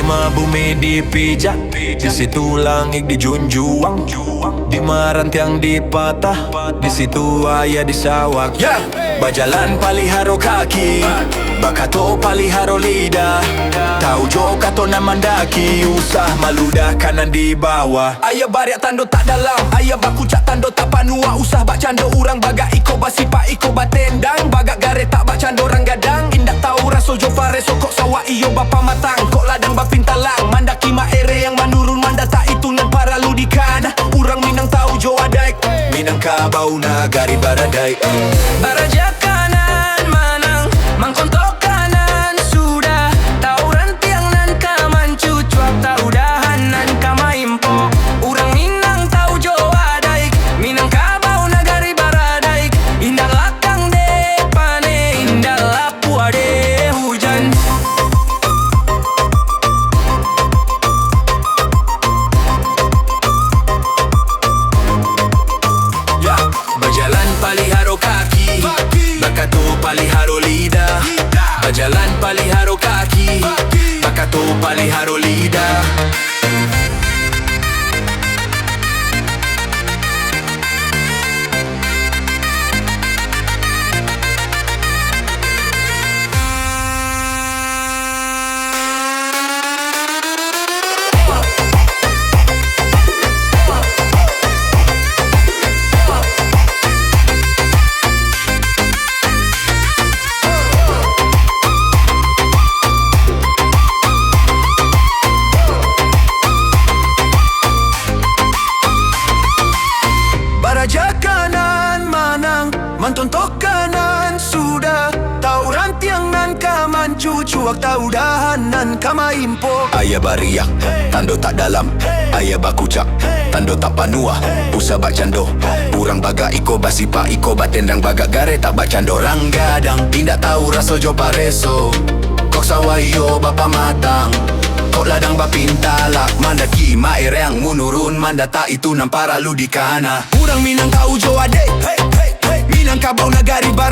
Lima bumi dipijak, di situ langit dijunjung, di marantiang dipatah, di situ ayah disawak. Bajalan paliharo kaki, bakato paliharo lidah. Tahu jo kato na mandaki, usah maludah kanan di bawah. Ayah bariak tando tak dalam, ayah baku cak tando tak panua. Usah bak cando urang baga iko basipa iko batendang. Bagak gare tak bak cando orang gadang. Indak tahu raso jo pare sokok sawa iyo bapa matang. Kok ladang bapintalang, mandaki ma ere yang manurun manda tak itu nan para ludikan. Urang Minang tahu jo adaik, Minang kabau nagari baradai. Baraja kanan manang, mangkontok kanan sudah. Tauran tiang nan kaman cucuak, tahu dahan nan kamaimpo. Urang Minang tahu jo adaik, Minang kabau nagari baradaik. Indah lakang de pane, indah lapu ade hujan. Berjalan paliharo kaki, bakato paliharo lidah. Berjalan paliharo kaki, bakato paliharo lidah. Baraja kanan manang, mantontok kanan sudah. Tauran tiang nan kaman cucuak, tahu dahan nan kamaimpo. Ayah bariak, tando tak dalam. Ayah bakucak, tando tak panua. Usah bak cando, urang baga iko basipa iko batendang. Bagak gare tak bak cando orang gadang. Indak tahu raso jo pareso, kok sawayo bapa matang. Kok ladang bapintalak, mandaki ma ere yang munurun manda tak itu nan para ludikana. Urang Minang tahu jo ade, Minang kabau nagari bar